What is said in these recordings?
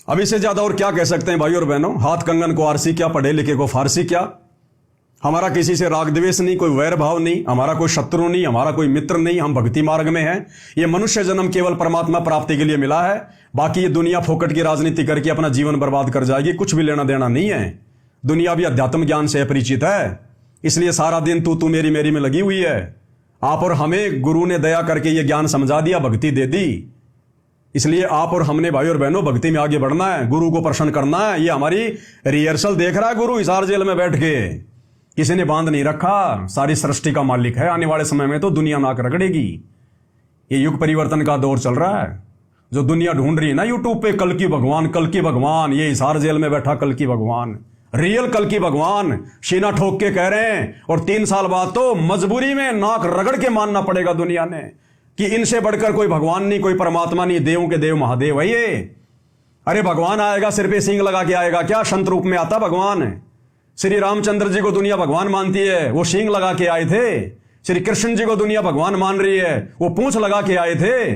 अब इससे ज्यादा और क्या कह सकते हैं भाई और बहनों। हाथ कंगन को आरसी क्या, पढ़े लिखे को फारसी क्या। हमारा किसी से राग द्वेष नहीं, कोई वैर भाव नहीं, हमारा कोई शत्रु नहीं, हमारा कोई मित्र नहीं। हम भक्ति मार्ग में हैं। ये मनुष्य जन्म केवल परमात्मा प्राप्ति के लिए मिला है। बाकी ये दुनिया फोकट की राजनीति करके अपना जीवन बर्बाद कर जाएगी, कुछ भी लेना देना नहीं है। दुनिया भी अध्यात्म ज्ञान से अपरिचित है, इसलिए सारा दिन तू मेरी मेरी में लगी हुई है। आप और हमें गुरु ने दया करके ये ज्ञान समझा दिया, भक्ति दे दी। इसलिए आप और हमने भाई और बहनों भक्ति में आगे बढ़ना है, गुरु को प्रसन्न करना है। ये हमारी रिहर्सल देख रहा है गुरु हिसार जेल में बैठ के, किसी ने बांध नहीं रखा। सारी सृष्टि का मालिक है। आने वाले समय में तो दुनिया नाक रगड़ेगी। ये युग परिवर्तन का दौर चल रहा है। जो दुनिया ढूंढ रही है ना यूट्यूब पे, कल की भगवान, कल की भगवान, ये हिसार जेल में बैठा कल की भगवान, रियल कल की भगवान सीना ठोक के कह रहे हैं। और 3 साल बाद तो मजबूरी में नाक रगड़ के मानना पड़ेगा दुनिया ने कि इनसे बढ़कर कोई भगवान नहीं, कोई परमात्मा नहीं, देवों के देव महादेव है ये। अरे भगवान आएगा सिर पे सिंह लगा के आएगा क्या? संत रूप में आता भगवान। श्री रामचंद्र जी को दुनिया भगवान मानती है, वो सिंह लगा के आए थे। श्री कृष्ण जी को दुनिया भगवान मान रही है, वो पूंछ लगा के आए थे।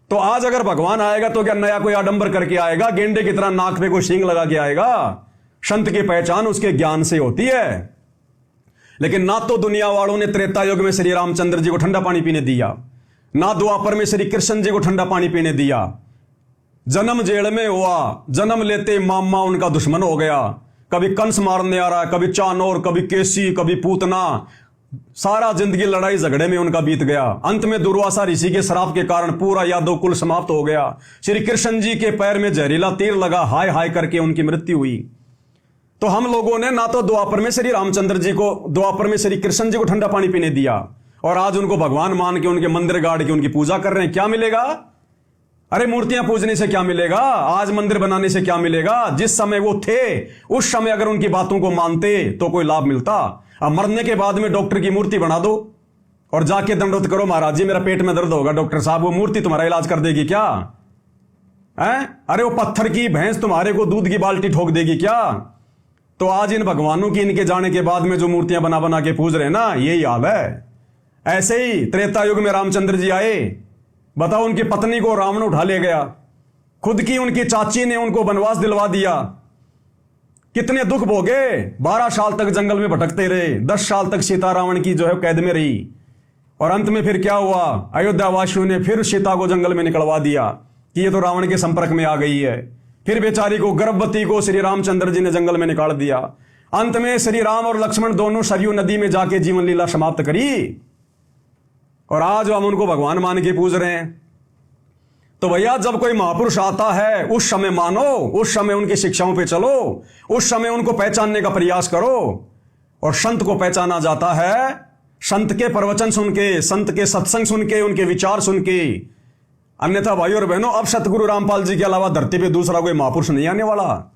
तो आज अगर भगवान आएगा तो क्या नया कोई आडंबर करके आएगा? गेंडे की तरह नाक पे कोई सिंह लगा के आएगा? संत की पहचान उसके ज्ञान से होती है। लेकिन ना तो दुनिया वालों ने त्रेता युग में श्री रामचंद्र जी को ठंडा पानी पीने दिया, ना द्वापर में श्री कृष्ण जी को ठंडा पानी पीने दिया। जन्म जेल में हुआ, जन्म लेते मामा उनका दुश्मन हो गया। कभी कंस मारने आ रहा है, कभी चाणोर, कभी केसी, कभी पूतना। सारा जिंदगी लड़ाई झगड़े में उनका बीत गया। अंत में दुर्वासा ऋषि के श्राप के कारण पूरा यादव कुल समाप्त हो गया। श्री कृष्ण जी के पैर में जहरीला तीर लगा, हाय हाय करके उनकी मृत्यु हुई। तो हम लोगों ने ना तो द्वापर में श्री रामचंद्र जी को, द्वापर में श्री कृष्ण जी को ठंडा पानी पीने दिया, और आज उनको भगवान मान के उनके मंदिर गाड़ के उनकी पूजा कर रहे हैं। क्या मिलेगा? अरे मूर्तियां पूजने से क्या मिलेगा? आज मंदिर बनाने से क्या मिलेगा? जिस समय वो थे उस समय अगर उनकी बातों को मानते तो कोई लाभ मिलता। अब मरने के बाद में डॉक्टर की मूर्ति बना दो और जाके दंडोत करो, महाराज जी मेरा पेट में दर्द होगा, डॉक्टर साहब वो मूर्ति तुम्हारा इलाज कर देगी क्या? है? अरे वो पत्थर की भैंस तुम्हारे को दूध की बाल्टी ठोक देगी क्या? तो आज इन भगवानों की, इनके जाने के बाद में जो मूर्तियां बना बना के पूज रहे हैं ना, यही हाल है। ऐसे ही त्रेता युग में रामचंद्र जी आए, बताओ उनकी पत्नी को रावण उठा ले गया, खुद की उनकी चाची ने उनको वनवास दिलवा दिया। कितने दुख भोगे, 12 साल तक जंगल में भटकते रहे, 10 साल तक सीता रावण की जो है कैद में रही। और अंत में फिर क्या हुआ? अयोध्या वासियों ने फिर सीता को जंगल में निकलवा दिया कि ये तो रावण के संपर्क में आ गई है। फिर बेचारी को, गर्भवती को श्री रामचंद्र जी ने जंगल में निकाल दिया। अंत में श्री राम और लक्ष्मण दोनों सरयू नदी में जाके जीवन लीला समाप्त करी। और आज हम उनको भगवान मान के पूज रहे हैं। तो भैया जब कोई महापुरुष आता है उस समय मानो, उस समय उनकी शिक्षाओं पे चलो, उस समय उनको पहचानने का प्रयास करो। और संत को पहचाना जाता है संत के प्रवचन सुन के, संत के सत्संग सुन के, उनके विचार सुन के। अन्यथा भाई और बहनों, अब सतगुरु रामपाल जी के अलावा धरती पे दूसरा कोई महापुरुष नहीं आने वाला।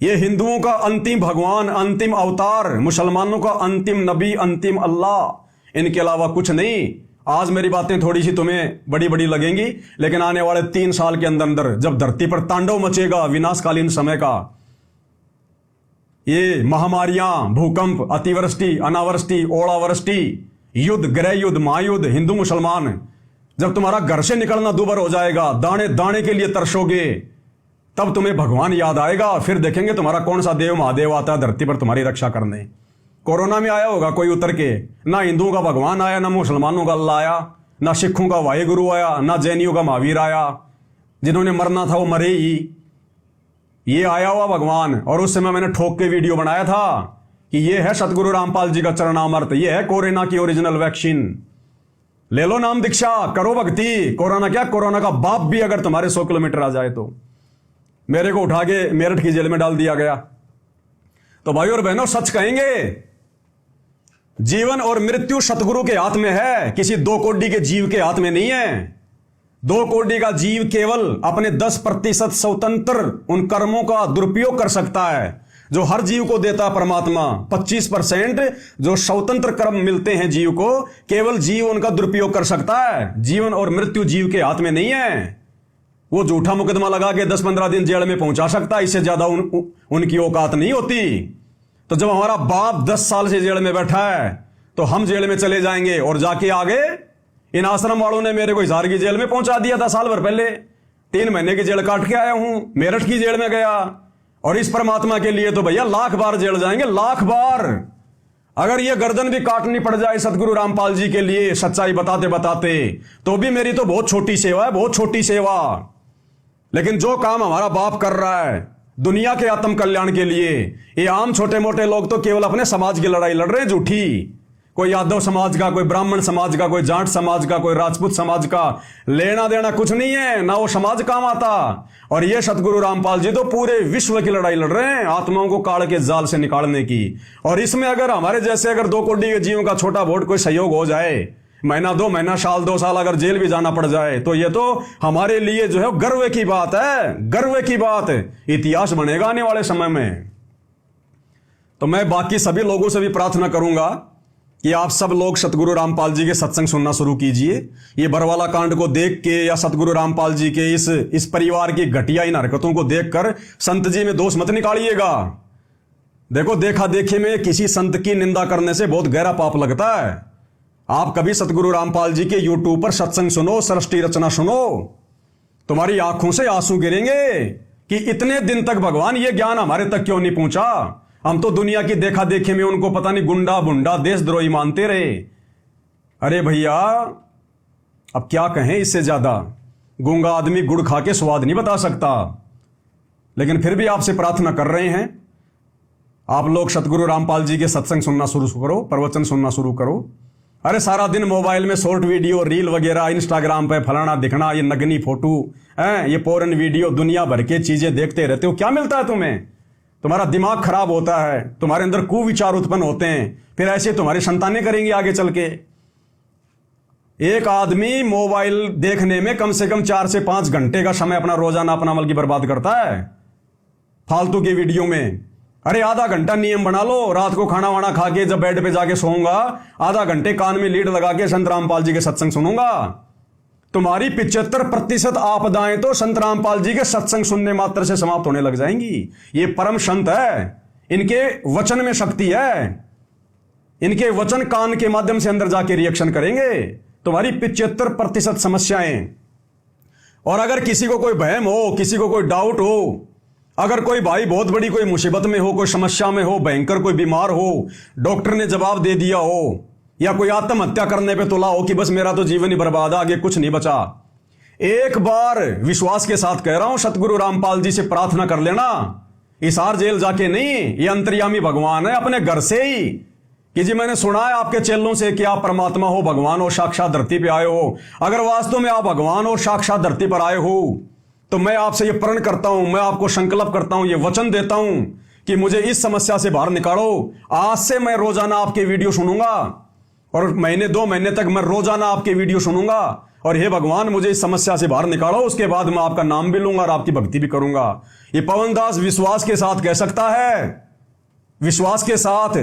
ये हिंदुओं का अंतिम भगवान, अंतिम अवतार, मुसलमानों का अंतिम नबी, अंतिम अल्लाह, इनके अलावा कुछ नहीं। आज मेरी बातें थोड़ी सी तुम्हें बड़ी बड़ी लगेंगी, लेकिन आने वाले 3 साल के अंदर अंदर जब धरती पर तांडव मचेगा विनाशकालीन समय का, ये महामारियां, भूकंप, अतिवृष्टि, अनावृष्टि, ओलावृष्टि, युद्ध, गृह युद्ध, महायुद्ध, हिंदू मुसलमान, जब तुम्हारा घर से निकलना दूभर हो जाएगा, दाने दाने के लिए तरसोगे, तब तुम्हें भगवान याद आएगा। फिर देखेंगे तुम्हारा कौन सा देव महादेव आता है धरती पर तुम्हारी रक्षा करने। कोरोना में आया होगा कोई उतर के, ना हिंदुओं का भगवान आया, ना मुसलमानों का अल्लाह आया, ना सिखों का वाहेगुरु आया, ना जैनियों का महावीर आया। जिन्होंने मरना था वो मरे ही। ये आया हुआ भगवान। और उस समय मैंने ठोक के वीडियो बनाया था कि ये है सतगुरु रामपाल जी का चरणामृत, ये है कोरोना की ओरिजिनल वैक्सीन। ले लो नाम दीक्षा, करो भक्ति। कोरोना क्या, कोरोना का बाप भी अगर तुम्हारे 100 किलोमीटर आ जाए तो। मेरे को उठा के मेरठ की जेल में डाल दिया गया। तो भाई और बहनों, सच कहेंगे, जीवन और मृत्यु सतगुरु के हाथ में है, किसी 2 कोड़ी के जीव के हाथ में नहीं है। 2 कोड़ी का जीव केवल अपने 10% स्वतंत्र उन कर्मों का दुरुपयोग कर सकता है जो हर जीव को देता परमात्मा। 25% जो स्वतंत्र कर्म मिलते हैं जीव को, केवल जीव उनका दुरुपयोग कर सकता है। जीवन और मृत्यु जीव के हाथ में नहीं है। वो झूठा मुकदमा लगा के 10-15 दिन जेल में पहुंचा सकता है, इससे ज्यादा उनकी औकात नहीं होती। तो जब हमारा बाप 10 साल से जेल में बैठा है तो हम जेल में चले जाएंगे। और जाके आगे इन आश्रम वालों ने मेरे को हिसार की जेल में पहुंचा दिया था साल भर पहले। 3 महीने की जेल काट के आया हूं, मेरठ की जेल में गया। और इस परमात्मा के लिए तो भैया लाख बार जेल जाएंगे, लाख बार। अगर ये गर्दन भी काटनी पड़ जाए सतगुरु रामपाल जी के लिए सच्चाई बताते बताते, तो भी मेरी तो बहुत छोटी सेवा है, बहुत छोटी सेवा। लेकिन जो काम हमारा बाप कर रहा है दुनिया के आत्म कल्याण के लिए, ये आम छोटे मोटे लोग तो केवल अपने समाज की लड़ाई लड़ रहे हैं झूठी। कोई यादव समाज का, कोई ब्राह्मण समाज का, कोई जाट समाज का, कोई राजपूत समाज का लेना देना कुछ नहीं है, ना वो समाज काम आता। और ये सतगुरु रामपाल जी तो पूरे विश्व की लड़ाई लड़ रहे हैं आत्माओं को काल के जाल से निकालने की। और इसमें अगर हमारे जैसे अगर 2 कोटि के जीवों का छोटा बहुत कोई सहयोग हो जाए, महीना 2 महीना, साल 2 साल अगर जेल भी जाना पड़ जाए, तो ये तो हमारे लिए जो है गर्व की बात है, गर्व की बात। इतिहास बनेगा आने वाले समय में। तो मैं बाकी सभी लोगों से भी प्रार्थना करूंगा कि आप सब लोग सतगुरु रामपाल जी के सत्संग सुनना शुरू कीजिए। ये बरवाला कांड को देख के या सतगुरु रामपाल जी के इस परिवार की घटिया इन हरकतों को देखकर संत जी में दोष मत निकालिएगा। देखो, देखा देखे में किसी संत की निंदा करने से बहुत गहरा पाप लगता है। आप कभी सतगुरु रामपाल जी के यूट्यूब पर सत्संग सुनो, सृष्टि रचना सुनो, तुम्हारी आंखों से आंसू गिरेंगे कि इतने दिन तक भगवान ये ज्ञान हमारे तक क्यों नहीं पहुंचा। हम तो दुनिया की देखा देखे में उनको पता नहीं गुंडा बुंडा देशद्रोही मानते रहे। अरे भैया, अब क्या कहें इससे ज्यादा। गूंगा आदमी गुड़ खा के स्वाद नहीं बता सकता। लेकिन फिर भी आपसे प्रार्थना कर रहे हैं, आप लोग सतगुरु रामपाल जी के सत्संग सुनना शुरू करो, प्रवचन सुनना शुरू करो। अरे सारा दिन मोबाइल में शॉर्ट वीडियो, रील वगैरह, इंस्टाग्राम पे फलाना दिखना, ये नगनी फोटो, ये पोर्न वीडियो, दुनिया भर के चीजें देखते रहते हो। क्या मिलता है तुम्हें? तुम्हारा दिमाग खराब होता है, तुम्हारे अंदर कुविचार उत्पन्न होते हैं, फिर ऐसे तुम्हारी संतानें करेंगी आगे चल के। एक आदमी मोबाइल देखने में कम से कम 4 से 5 घंटे का समय अपना रोजाना अपना बल्कि बर्बाद करता है फालतू की वीडियो में। अरे आधा घंटा नियम बना लो, रात को खाना वाना खा के जब बेड पे जाके सोऊंगा, आधा घंटे कान में लीड लगा के संत रामपाल जी के सत्संग सुनूंगा। तुम्हारी 75% आपदाएं तो संत रामपाल जी के सत्संग सुनने मात्र से समाप्त होने लग जाएंगी। ये परम संत है, इनके वचन में शक्ति है, इनके वचन कान के माध्यम से अंदर जाके रिएक्शन करेंगे तुम्हारी 75% समस्याएं। और अगर किसी को कोई भयम हो, किसी को कोई डाउट हो, अगर कोई भाई बहुत बड़ी कोई मुसीबत में हो, कोई समस्या में हो, भयंकर कोई बीमार हो, डॉक्टर ने जवाब दे दिया हो, या कोई आत्महत्या करने पे तुला हो कि बस मेरा तो जीवन ही बर्बाद, आगे कुछ नहीं बचा, एक बार विश्वास के साथ कह रहा हूं, सतगुरु रामपाल जी से प्रार्थना कर लेना। हिसार जेल जाके नहीं, ये अंतर्यामी भगवान है अपने घर से ही कि जी मैंने सुना है आपके चेलों से कि आप परमात्मा हो, भगवान हो, साक्षात धरती पे आए हो। अगर वास्तव में आप भगवान हो, साक्षात धरती पर आए हो, तो मैं आपसे ये प्रण करता हूं, मैं आपको संकल्प करता हूं, ये वचन देता हूं कि मुझे इस समस्या से बाहर निकालो। आज से मैं रोजाना आपके वीडियो सुनूंगा और महीने 2 महीने तक मैं रोजाना आपके वीडियो सुनूंगा। और हे भगवान, मुझे इस समस्या से बाहर निकालो। उसके बाद मैं आपका नाम भी लूंगा और आपकी भक्ति भी करूंगा। ये पवनदास विश्वास के साथ कह सकता है, विश्वास के साथ।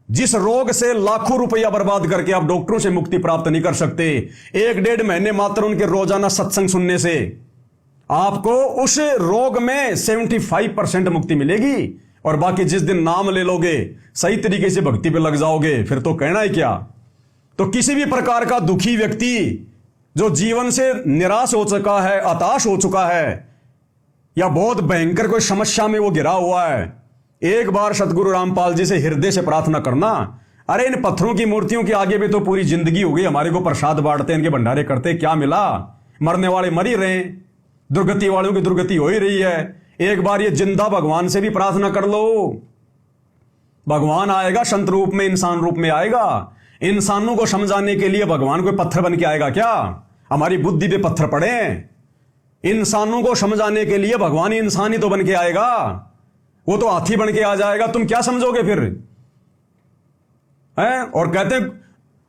जिस रोग से लाखों रुपया बर्बाद करके आप डॉक्टरों से मुक्ति प्राप्त नहीं कर सकते, 1-1.5 महीने मात्र उनके रोजाना सत्संग सुनने से आपको उस रोग में 75% मुक्ति मिलेगी। और बाकी जिस दिन नाम ले लोगे, सही तरीके से भक्ति पे लग जाओगे, फिर तो कहना ही क्या। तो किसी भी प्रकार का दुखी व्यक्ति जो जीवन से निराश हो चुका है, हताश हो चुका है, या बहुत भयंकर कोई समस्या में वो गिरा हुआ है, एक बार सतगुरु रामपाल जी से हृदय से प्रार्थना करना। अरे इन पत्थरों की मूर्तियों के आगे भी तो पूरी जिंदगी हो गई, हमारे को प्रसाद बांटते, इनके भंडारे करते, क्या मिला? मरने वाले मर ही रहे, दुर्गति वालों की दुर्गति हो ही रही है। एक बार ये जिंदा भगवान से भी प्रार्थना कर लो। भगवान आएगा संत रूप में, इंसान रूप में आएगा। इंसानों को समझाने के लिए भगवान कोई पत्थर बन के आएगा क्या? हमारी बुद्धि पे पत्थर पड़े। इंसानों को समझाने के लिए भगवान इंसान ही तो बन के आएगा, वो तो हाथी बन के आ जाएगा। तुम क्या समझोगे फिर? हैं? और कहते हैं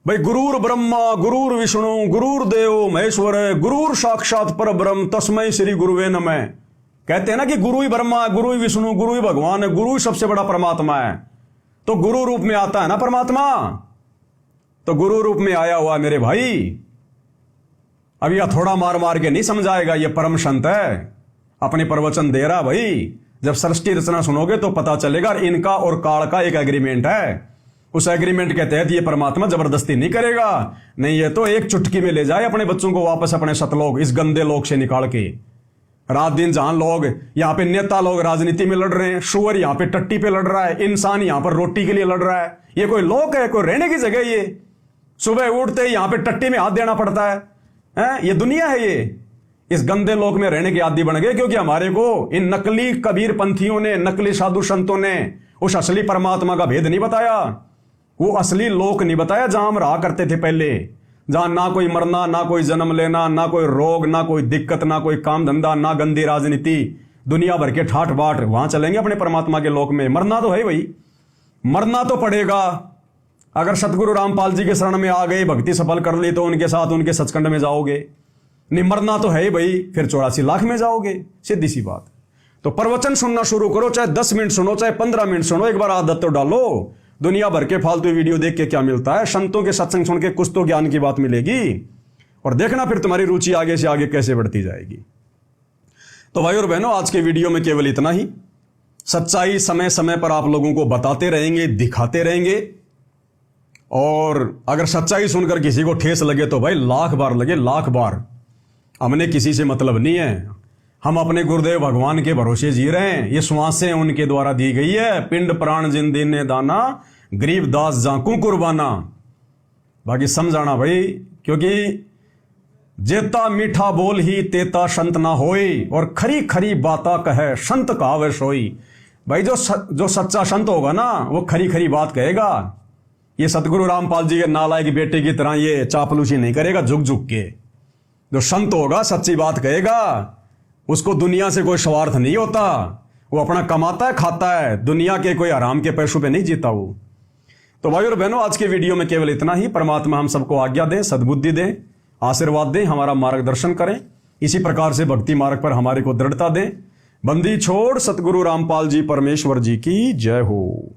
भाई, गुरुर ब्रह्मा गुरुर विष्णु गुरुर्देव महेश्वर गुरुर साक्षात पर ब्रह्म तस्मै श्री गुरुवे नमः। कहते हैं ना कि गुरु ही ब्रह्मा, गुरु ही विष्णु, गुरु ही भगवान है, गुरु ही सबसे बड़ा परमात्मा है। तो गुरु रूप में आता है ना परमात्मा, तो गुरु रूप में आया हुआ मेरे भाई। अब यह थोड़ा मार मार के नहीं समझाएगा, यह परम संत है, अपने प्रवचन दे रहा भाई। जब सृष्टि रचना सुनोगे तो पता चलेगा। इनका और काल का एक एग्रीमेंट है, उस एग्रीमेंट के तहत ये परमात्मा जबरदस्ती नहीं करेगा। नहीं, ये तो एक चुटकी में ले जाए अपने बच्चों को वापस अपने सतलोक, इस गंदे लोक से निकाल के। रात दिन जहां लोग यहां पे नेता लोग राजनीति में लड़ रहे हैं, शुअर यहां पे टट्टी पे लड़ रहा है, इंसान यहां पर रोटी के लिए लड़ रहा है। ये कोई लोक है, कोई रहने की जगह? ये सुबह उठते ही यहां पे टट्टी में हाथ देना पड़ता है? ये दुनिया है? ये इस गंदे लोक में रहने के आदी बन गए, क्योंकि हमारे को इन नकली कबीर पंथियों ने, नकली साधु संतों ने उस असली परमात्मा का भेद नहीं बताया, वो असली लोक नहीं बताया जहां हम रहा करते थे पहले, जहां ना कोई मरना, ना कोई जन्म लेना, ना कोई रोग, ना कोई दिक्कत, ना कोई काम धंधा, ना गंदी राजनीति, दुनिया भर के ठाट बाट। वहां चलेंगे अपने परमात्मा के लोक में। मरना तो है भाई, मरना तो पड़ेगा। अगर सतगुरु रामपाल जी के शरण में आ गए, भक्ति सफल कर ली, तो उनके साथ उनके सचखंड में जाओगे। नहीं मरना तो है ही भाई, फिर 84 लाख में जाओगे, सीधी सी बात। तो प्रवचन सुनना शुरू करो, चाहे 10 मिनट सुनो, चाहे 15 मिनट सुनो, एक बार आदत तो डालो। दुनिया भर के फालतू वीडियो देख के क्या मिलता है? संतों के सत्संग सुन के कुछ तो ज्ञान की बात मिलेगी, और देखना फिर तुम्हारी रुचि आगे से आगे कैसे बढ़ती जाएगी। तो भाई और बहनों, आज के वीडियो में केवल इतना ही। सच्चाई समय समय पर आप लोगों को बताते रहेंगे, दिखाते रहेंगे, और अगर सच्चाई सुनकर किसी को ठेस लगे तो भाई लाख बार लगे, लाख बार। हमने किसी से मतलब नहीं है, हम अपने गुरुदेव भगवान के भरोसे जी रहे हैं। ये श्वासें उनके द्वारा दी गई है। पिंड प्राण जिन दीने दाना, गरीब दास जाकू कुर्बाना। बाकी समझाना भाई, क्योंकि जेता मीठा बोल ही तेता संत ना होई, और खरी खरी बाता कहे संत कहावे सोई। भाई जो सच्चा संत होगा ना, वो खरी खरी बात कहेगा। ये सतगुरु रामपाल जी के नालायक बेटे की तरह ये चापलूसी नहीं करेगा झुक झुक के। जो संत होगा सच्ची बात कहेगा, उसको दुनिया से कोई स्वार्थ नहीं होता, वो अपना कमाता है, खाता है, दुनिया के कोई आराम के पैसों पे नहीं जीता वो। तो भाई और बहनों, आज के वीडियो में केवल इतना ही। परमात्मा हम सबको आज्ञा दें, सद्बुद्धि दें, आशीर्वाद दें, हमारा मार्गदर्शन करें, इसी प्रकार से भक्ति मार्ग पर हमारे को दृढ़ता दें। बंदी छोड़ सतगुरु रामपाल जी परमेश्वर जी की जय हो।